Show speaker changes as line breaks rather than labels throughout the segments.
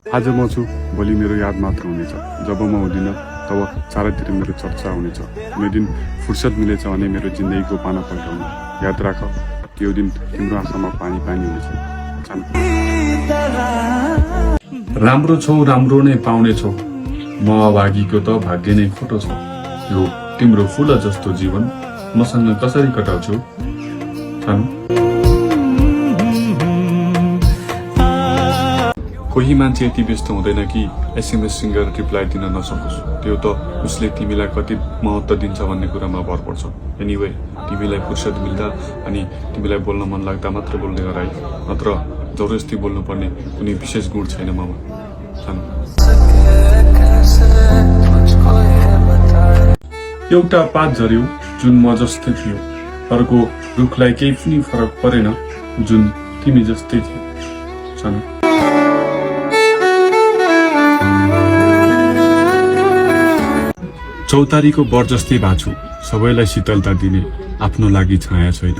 आज म छु, भोलि मेरो याद मात्र हुनेछ। जब म हुँदिनँ तब चारैतिर मेरो चर्चा हुनेछ। कुनै दिन फुर्सद मिलेछ भने मेरो जिन्दगीको पाना पल्टाउनु। याद राख, त्यो दिन तिम्रो आँखामा पानी पानी हुनेछ। राम्रो छौ, राम्रो नै पाउने छौ। म अभागीको त भाग्य नै खोटो छ। यो तिम्रो फुल जस्तो जीवन मसँग कसरी कटाउँछौ? कोही मान्छे यति व्यस्त हुँदैन कि एसएमएस सिङ्गर रिप्लाई दिन नसकोस्। त्यो त उसले तिमीलाई कति महत्त्व दिन्छ भन्ने कुरामा भर पर्छ। एनिवे, तिमीलाई फुर्सद मिल्दा अनि तिमीलाई बोल्न मन लाग्दा मात्र बोल्ने गराई, नत्र जबरजस्ती बोल्नुपर्ने कुनै विशेष गुण छैन ममा। एउटा पात झर्यो जुन म जस्तै थियो, अर्को रुखलाई केही पनि फरक परेन जुन तिमी जस्तै थियो। चौतारीको बर जस्तै बाछु, सबैलाई शीतलता दिने, आफ्नो लागि छाया छैन।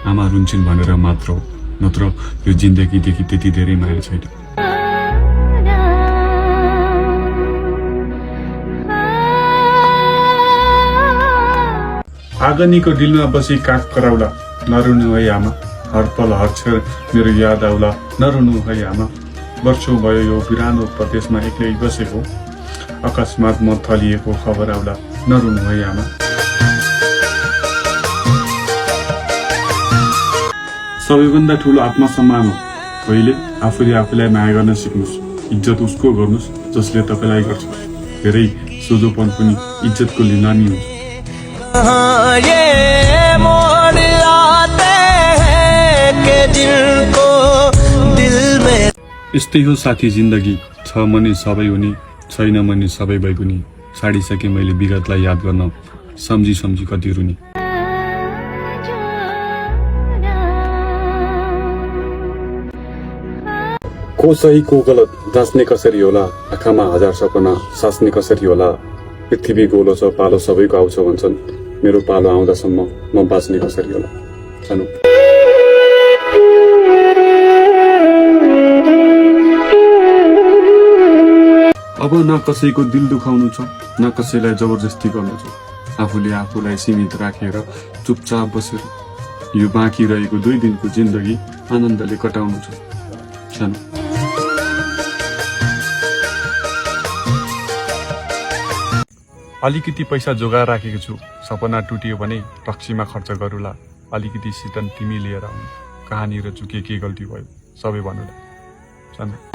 आमा रुन्छन् भनेर मात्र हो, नत्र यो जिन्दगीदेखि त्यति धेरै माया छैन। आँगनीको डिलमा बसी काग कराउला, नरुनु है आमा। हर पल हर क्षण मेरो याद आउला, नरुनु है आमा। वर्षौं भयो यो बिरानो प्रदेशमा एक्लै बसेको, अकस्मात म थलिएको खबर आउला, नरुनु है आमा। सबैभन्दा ठुलो आत्मसम्मान हो पहिले आफूले आफूलाई माया गर्न सिक्नुहोस्। इज्जत उसको गर्नुहोस् जसले तपाईँलाई गर्छ। धेरै सोझोपन पनि इज्जतको लिलामी हुन्छ। यस्तै हो साथी जिन्दगी, छ मनी सबै हुने, छैन मनी सबै बैगुनी। छाडिसके मैले विगतलाई याद गर्न, सम्झी सम्झी कति रुनी। को सही को गलत जाँच्ने कसरी होला? आँखामा हजार सपना साच्ने कसरी होला? पृथ्वी गोलो छ, पालो सबैको आउँछ भन्छन्। मेरो पालो आउँदासम्म म बाँच्ने कसरी होला? अब न कसैको दिल दुखाउनु छ, न कसैलाई जबरजस्ती गर्नु छ। आफूले आफूलाई सीमित राखेर चुपचाप बसेर यो बाँकी रहेको 2 दिनको जिन्दगी आनन्दले कटाउनु छ। अलिकति पैसा जोगाएर राखेको छु, सपना टुटियो भने टक्सीमा खर्च गरौला। अलिकति सितन तिमी लिएर आउनु, कहाँनिर चुके के गल्ती भयो सबै भन्नुला।